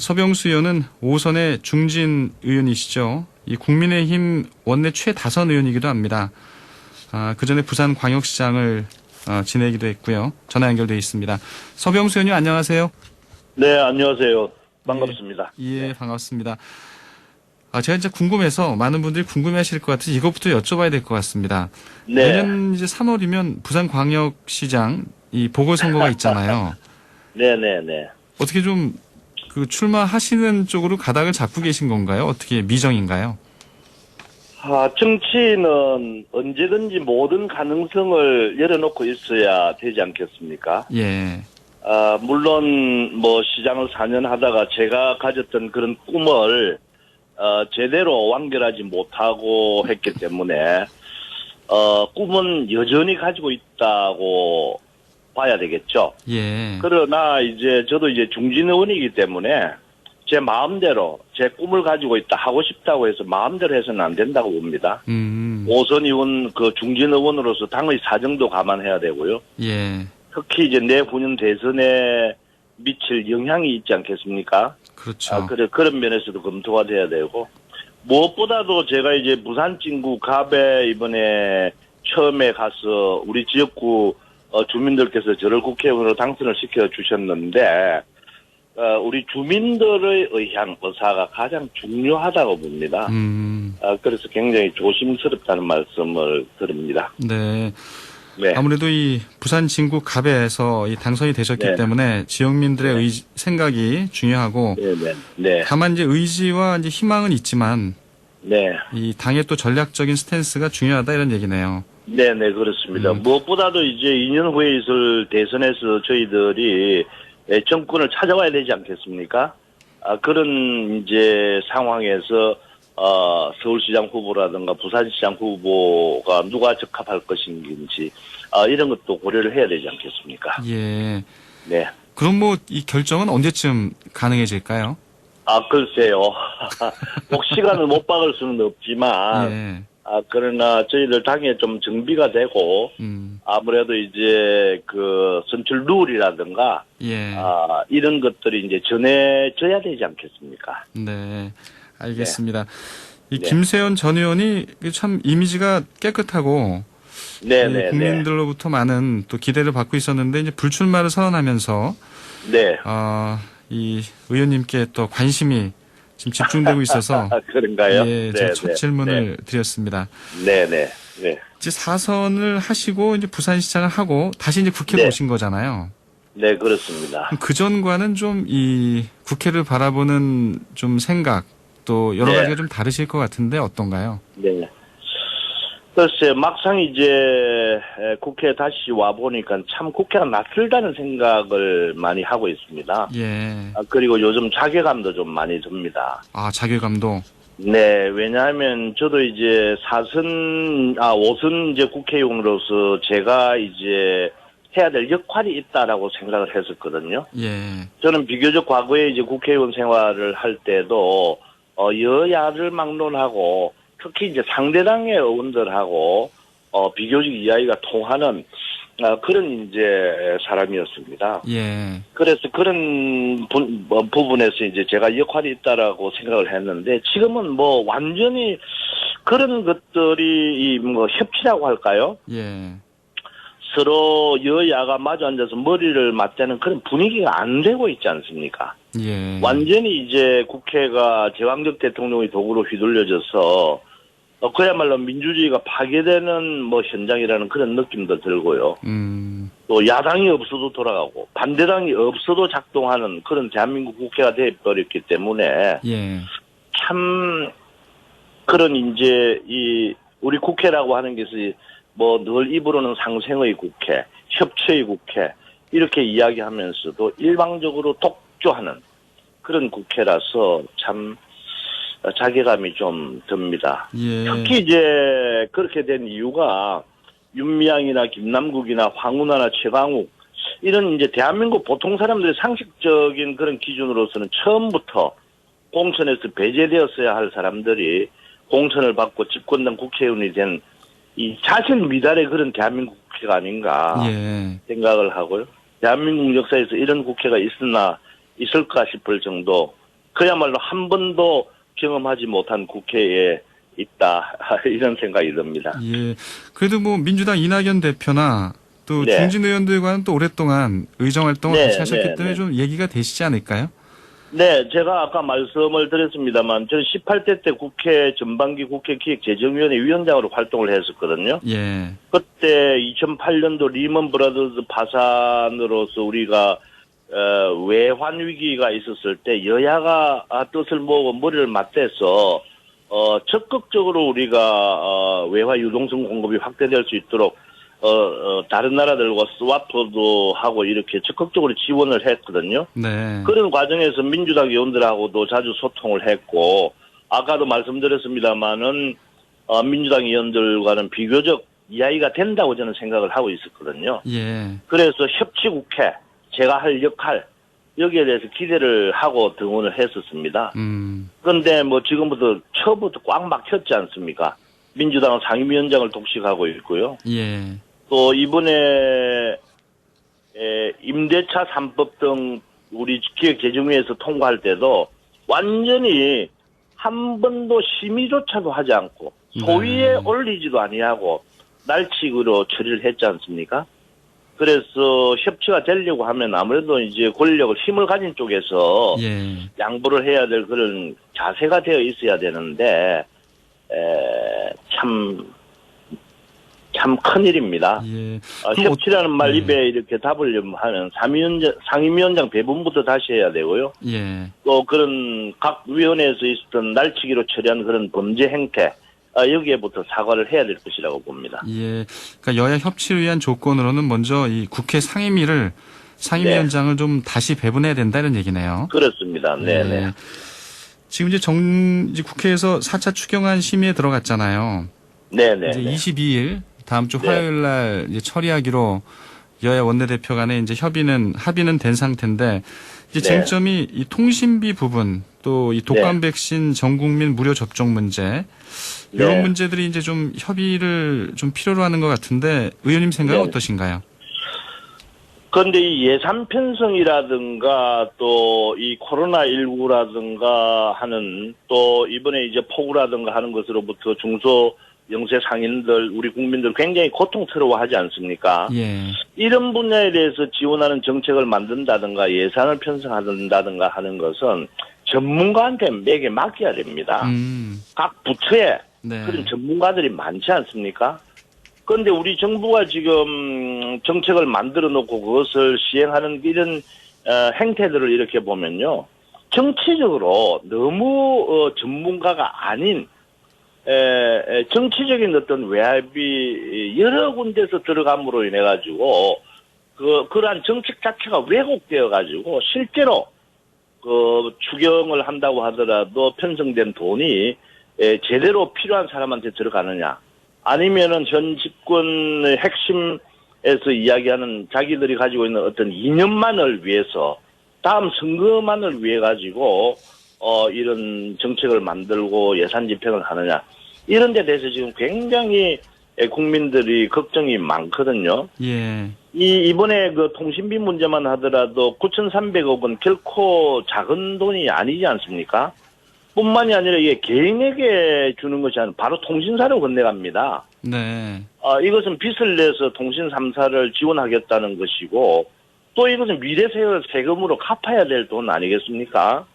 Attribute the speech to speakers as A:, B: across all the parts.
A: 서병수 의원은 5선의 중진 의원이시죠. 이 국민의힘 원내 최다선 의원이기도 합니다. 그 전에 부산광역시장을 지내기도 했고요. 전화 연결돼 있습니다. 서병수 의원님 안녕하세요.
B: 네, 안녕하세요. 반갑습니다.
A: 예, 반갑습니다. 제가 이제 궁금해서 많은 분들이 궁금해하실 것 같아서 이것부터 여쭤봐야 될 것 같습니다.
B: 네.
A: 내년 이제 3월이면 부산광역시장 이 보궐선거가 있잖아요.
B: 네네네.
A: 어떻게 좀 그 출마하시는 쪽으로 가닥을 잡고 계신 건가요? 어떻게 미정인가요?
B: 정치는 언제든지 모든 가능성을 열어놓고 있어야 되지 않겠습니까?
A: 예.
B: 물론 뭐 시장을 4년 하다가 제가 가졌던 그런 꿈을 제대로 완결하지 못하고 했기 때문에 꿈은 여전히 가지고 있다고 봐야 되겠죠.
A: 예.
B: 그러나 이제 저도 이제 중진 의원이기 때문에 제 마음대로 제 꿈을 가지고 있다 하고 싶다고 해서 마음대로 해서는 안 된다고 봅니다. 5선 의원 그 중진 의원으로서 당의 사정도 감안해야 되고요.
A: 예.
B: 특히 이제 내후년 대선에 미칠 영향이 있지 않겠습니까?
A: 그렇죠.
B: 그런 면에서도 검토가 돼야 되고 무엇보다도 제가 이제 부산 진구 갑에 이번에 처음에 가서 우리 지역구 주민들께서 저를 국회의원으로 당선을 시켜주셨는데 우리 주민들의 의사가 가장 중요하다고 봅니다. 그래서 굉장히 조심스럽다는 말씀을 드립니다.
A: 네.
B: 네.
A: 아무래도 이 부산 진구 갑에서 이 당선이 되셨기
B: 네.
A: 때문에 지역민들의 생각이 중요하고
B: 네.
A: 다만 이제 의지와 이제 희망은 있지만
B: 네.
A: 이 당의 또 전략적인 스탠스가 중요하다 이런 얘기네요.
B: 네네, 그렇습니다. 무엇보다도 이제 2년 후에 있을 대선에서 저희들이 정권을 찾아와야 되지 않겠습니까? 그런 이제 상황에서, 서울시장 후보라든가 부산시장 후보가 누가 적합할 것인지, 이런 것도 고려를 해야 되지 않겠습니까?
A: 예.
B: 네.
A: 그럼 뭐 이 결정은 언제쯤 가능해질까요?
B: 글쎄요. 꼭 시간을 못 박을 수는 없지만,
A: 예.
B: 그러나 저희들 당에 좀 정비가 되고, 아무래도 이제 그 선출 룰이라든가,
A: 예.
B: 이런 것들이 이제 전해져야 되지 않겠습니까?
A: 네. 알겠습니다. 이
B: 네.
A: 김세현 전 의원이 참 이미지가 깨끗하고
B: 네네.
A: 국민들로부터 많은 또 기대를 받고 있었는데 이제 불출마를 선언하면서
B: 네.
A: 이 의원님께 또 관심이 지금 집중되고 있어서
B: 그런가요?
A: 예, 제가 첫 질문을 드렸습니다.
B: 네네. 네.
A: 이제 4선을 하시고 이제 부산시장을 하고 다시 이제 국회로
B: 네.
A: 오신 거잖아요.
B: 네, 그렇습니다.
A: 그 전과는 좀 이 국회를 바라보는 좀 생각 또 여러
B: 네.
A: 가지가 좀 다르실 것 같은데 어떤가요?
B: 네. 글쎄, 막상 이제 국회에 다시 와보니까 참 국회가 낯설다는 생각을 많이 하고 있습니다.
A: 예.
B: 그리고 요즘 자괴감도 좀 많이 듭니다.
A: 자괴감도.
B: 네, 왜냐하면 저도 이제 5선 이제 국회의원으로서 제가 이제 해야 될 역할이 있다라고 생각을 했었거든요.
A: 예.
B: 저는 비교적 과거에 이제 국회의원 생활을 할 때도 여야를 막론하고 특히 이제 상대당의 의원들하고 비교적 이야기가 통하는 그런 이제 사람이었습니다.
A: 예.
B: 그래서 그런 부분에서 이제 제가 역할이 있다라고 생각을 했는데 지금은 뭐 완전히 그런 것들이 뭐 협치라고 할까요?
A: 예.
B: 서로 여야가 마주 앉아서 머리를 맞대는 그런 분위기가 안 되고 있지 않습니까?
A: 예.
B: 완전히 이제 국회가 제왕적 대통령의 도구로 휘둘려져서 그야말로 민주주의가 파괴되는 뭐 현장이라는 그런 느낌도 들고요. 또 야당이 없어도 돌아가고 반대당이 없어도 작동하는 그런 대한민국 국회가 되어버렸기 때문에
A: 예.
B: 참 그런 이제 이 우리 국회라고 하는 것이 뭐 늘 입으로는 상생의 국회, 협치의 국회 이렇게 이야기하면서도 일방적으로 독조하는 그런 국회라서 참 자괴감이 좀 듭니다.
A: 예.
B: 특히 이제 그렇게 된 이유가 윤미향이나 김남국이나 황운하나 최강욱 이런 이제 대한민국 보통 사람들의 상식적인 그런 기준으로서는 처음부터 공천에서 배제되었어야 할 사람들이 공천을 받고 집권당 국회의원이 된 이 자신 미달의 그런 대한민국 국회가 아닌가 생각을 하고요. 대한민국 역사에서 이런 국회가 있을까 싶을 정도 그야말로 한 번도 경험하지 못한 국회에 있다 이런 생각이 듭니다.
A: 예. 그래도 뭐 민주당 이낙연 대표나 또
B: 네.
A: 중진 의원들과는 또 오랫동안 의정 활동을
B: 네,
A: 같이 하셨기
B: 네,
A: 때문에
B: 네.
A: 좀 얘기가 되시지 않을까요?
B: 네, 제가 아까 말씀을 드렸습니다만 저는 18대 때 국회 전반기 국회 기획재정위원회 위원장으로 활동을 했었거든요.
A: 예.
B: 그때 2008년도 리먼 브라더스 파산으로서 우리가 외환 위기가 있었을 때 여야가 뜻을 모으고 머리를 맞대서 적극적으로 우리가 외화 유동성 공급이 확대될 수 있도록 다른 나라들과 스와프도 하고 이렇게 적극적으로 지원을 했거든요.
A: 네.
B: 그런 과정에서 민주당 의원들하고도 자주 소통을 했고, 아까도 말씀드렸습니다만은, 민주당 의원들과는 비교적 이야기가 된다고 저는 생각을 하고 있었거든요.
A: 예.
B: 그래서 협치국회, 제가 할 역할, 여기에 대해서 기대를 하고 등원을 했었습니다. 그런데 뭐 지금부터 처음부터 꽉 막혔지 않습니까? 민주당은 상임위원장을 독식하고 있고요.
A: 예.
B: 또 이번에 임대차 3법 등 우리 기획재정위에서 통과할 때도 완전히 한 번도 심의조차도 하지 않고 소위에 올리지도 아니하고 날치기로 처리를 했지 않습니까? 그래서 협치가 되려고 하면 아무래도 이제 권력을 힘을 가진 쪽에서
A: 예.
B: 양보를 해야 될 그런 자세가 되어 있어야 되는데 참 큰일입니다.
A: 예.
B: 협치라는 말 입에 이렇게 답으려면 하면 상임위원장 배분부터 다시 해야 되고요.
A: 예.
B: 또 그런 각 위원회에서 있었던 날치기로 처리한 그런 범죄 행태, 여기에부터 사과를 해야 될 것이라고 봅니다.
A: 예. 그러니까 여야 협치를 위한 조건으로는 먼저 이 국회 상임위원장을 좀 다시 배분해야 된다는 얘기네요.
B: 그렇습니다. 네네.
A: 예. 지금 이제 국회에서 4차 추경안 심의에 들어갔잖아요.
B: 네네.
A: 이제 22일 다음 주
B: 네.
A: 화요일 날 이제 처리하기로 여야 원내대표 간에 이제 합의는 된 상태인데 이제
B: 네.
A: 쟁점이 이 통신비 부분 또 이 독감 백신 전 국민 무료 접종 문제 이런
B: 네.
A: 문제들이 이제 좀 협의를 좀 필요로 하는 것 같은데 의원님 생각은
B: 네.
A: 어떠신가요?
B: 그런데 이 예산 편성이라든가 또 이 코로나19라든가 하는 또 이번에 이제 폭우라든가 하는 것으로부터 중소 영세 상인들 우리 국민들 굉장히 고통스러워하지 않습니까?
A: 예.
B: 이런 분야에 대해서 지원하는 정책을 만든다든가 예산을 편성한다든가 하는 것은 전문가한테 맡겨야 됩니다. 각 부처에
A: 네.
B: 그런 전문가들이 많지 않습니까? 그런데 우리 정부가 지금 정책을 만들어 놓고 그것을 시행하는 이런 행태들을 이렇게 보면요. 정치적으로 너무 전문가가 아닌 정치적인 어떤 외압이 여러 군데서 들어감으로 인해 가지고 그러한 정책 자체가 왜곡되어 가지고 실제로 추경을 한다고 하더라도 편성된 돈이 제대로 필요한 사람한테 들어가느냐 아니면은 현 집권의 핵심에서 이야기하는 자기들이 가지고 있는 어떤 이념만을 위해서 다음 선거만을 위해 가지고 이런 정책을 만들고 예산 집행을 하느냐 이런 데 대해서 지금 굉장히 국민들이 걱정이 많거든요.
A: 예.
B: 이번에 그 통신비 문제만 하더라도 9,300억 원 결코 작은 돈이 아니지 않습니까? 뿐만이 아니라 이게 개인에게 주는 것이 아니라 바로 통신사로 건네갑니다.
A: 네.
B: 이것은 빚을 내서 통신 3사를 지원하겠다는 것이고 또 이것은 미래 세금으로 갚아야 될 돈 아니겠습니까?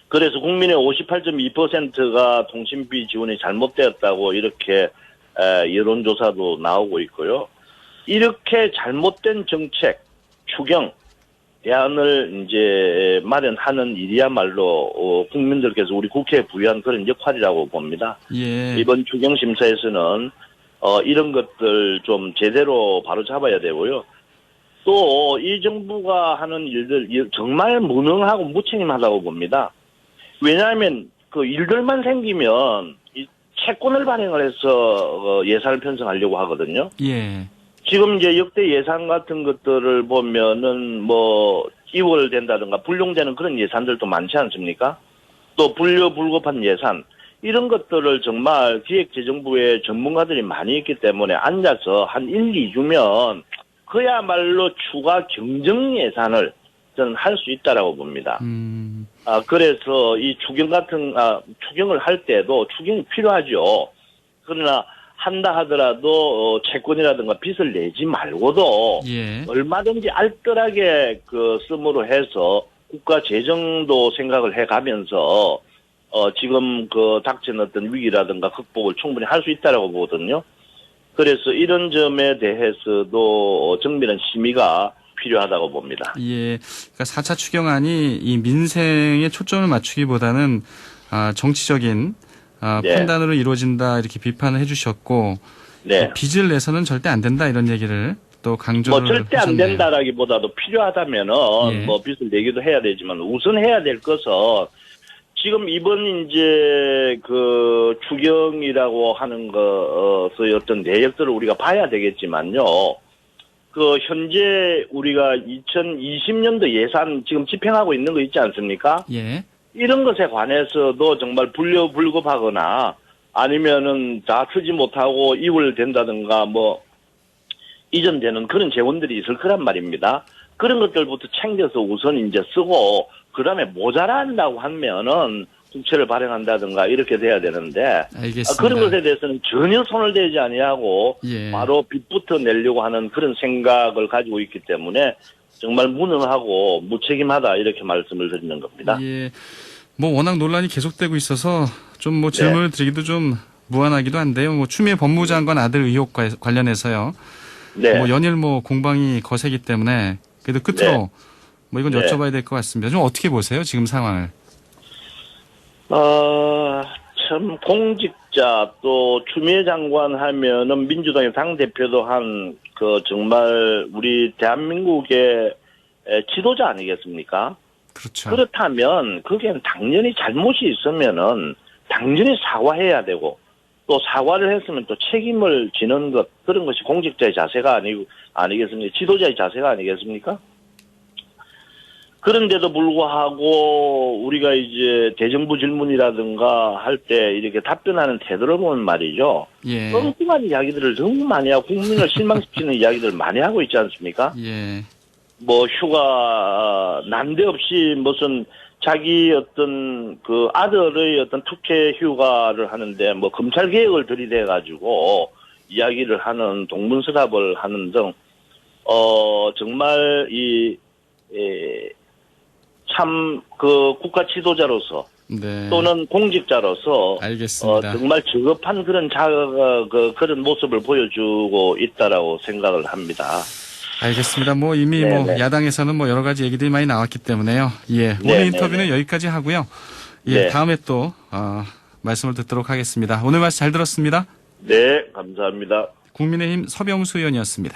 B: 그래서 국민의 58.2%가 통신비 지원이 잘못되었다고 이렇게 여론조사도 나오고 있고요. 이렇게 잘못된 정책, 추경, 대안을 이제 마련하는 일이야말로 국민들께서 우리 국회에 부여한 그런 역할이라고 봅니다.
A: 예.
B: 이번 추경 심사에서는 이런 것들 좀 제대로 바로 잡아야 되고요. 또 이 정부가 하는 일들 정말 무능하고 무책임하다고 봅니다. 왜냐하면 그 일들만 생기면 이 채권을 발행을 해서 예산을 편성하려고 하거든요.
A: 예.
B: 지금 이제 역대 예산 같은 것들을 보면은 뭐 이월된다든가 불용되는 그런 예산들도 많지 않습니까? 또 불급한 예산 이런 것들을 정말 기획재정부의 전문가들이 많이 있기 때문에 앉아서 한 1, 2주면 그야말로 추가 경정 예산을 저는 할 수 있다라고 봅니다.
A: 음.
B: 그래서 이 추경을 할 때도 추경이 필요하죠. 그러나 한다 하더라도 채권이라든가 빚을 내지 말고도
A: 예.
B: 얼마든지 알뜰하게 씀으로 해서 국가 재정도 생각을 해가면서 지금 닥친 어떤 위기라든가 극복을 충분히 할 수 있다라고 보거든요. 그래서 이런 점에 대해서도 정밀한 심의가 필요하다고 봅니다.
A: 예. 그러니까 4차 추경안이 이 민생에 초점을 맞추기보다는 정치적인
B: 네.
A: 판단으로 이루어진다 이렇게 비판을 해주셨고
B: 네.
A: 빚을 내서는 절대 안 된다 이런 얘기를 또 강조를
B: 절대 안
A: 하셨네요.
B: 된다라기보다도 필요하다면은
A: 예.
B: 빚을 내기도 해야 되지만 우선 해야 될 것은 지금 이번 이제 추경이라고 하는 것의 어떤 내역들을 우리가 봐야 되겠지만요. 현재 우리가 2020년도 예산 지금 집행하고 있는 거 있지 않습니까?
A: 예.
B: 이런 것에 관해서도 정말 불급하거나 아니면은 다 쓰지 못하고 이월된다든가 이전되는 그런 재원들이 있을 거란 말입니다. 그런 것들부터 챙겨서 우선 이제 쓰고 그다음에 모자란다고 하면은 국채를 발행한다든가 이렇게 돼야 되는데
A: 알겠습니다.
B: 그런 것에 대해서는 전혀 손을 대지 아니하고
A: 예.
B: 바로 빚부터 내려고 하는 그런 생각을 가지고 있기 때문에 정말 무능하고 무책임하다 이렇게 말씀을 드리는 겁니다.
A: 예. 워낙 논란이 계속되고 있어서 좀 질문을 드리기도 좀 무안하기도 한데요. 추미애 법무장관 아들 의혹과 관련해서요.
B: 네.
A: 연일 공방이 거세기 때문에 그래도 끝으로 이건
B: 네.
A: 여쭤봐야 될 것 같습니다. 좀 어떻게 보세요? 지금 상황을.
B: 참 공직자 또 추미애 장관 하면은 민주당의 당대표도 한 정말 우리 대한민국의 지도자 아니겠습니까?
A: 그렇죠.
B: 그렇다면 그게 당연히 잘못이 있으면은 당연히 사과해야 되고 또 사과를 했으면 또 책임을 지는 것 그런 것이 공직자의 자세가 아니겠습니까? 지도자의 자세가 아니겠습니까? 그런데도 불구하고 우리가 이제 대정부 질문이라든가 할 때 이렇게 답변하는 태도를 보면 말이죠.
A: 예.
B: 엉뚱한 이야기들을 너무 많이 하고 국민을 실망시키는 이야기들을 많이 하고 있지 않습니까?
A: 예.
B: 휴가 난데없이 무슨 자기 어떤 아들의 어떤 특혜 휴가를 하는데 검찰 개혁을 들이대 가지고 이야기를 하는 동문서답을 하는 등 정말 참 국가 지도자로서
A: 네.
B: 또는 공직자로서
A: 알겠습니다.
B: 정말 저급한 그런 그런 모습을 보여주고 있다라고 생각을 합니다.
A: 알겠습니다. 이미
B: 네네.
A: 야당에서는 여러 가지 얘기들이 많이 나왔기 때문에요. 예. 오늘
B: 네네네.
A: 인터뷰는 여기까지 하고요. 예.
B: 네.
A: 다음에 또 말씀을 듣도록 하겠습니다. 오늘 말씀 잘 들었습니다.
B: 네, 감사합니다.
A: 국민의힘 서병수 의원이었습니다.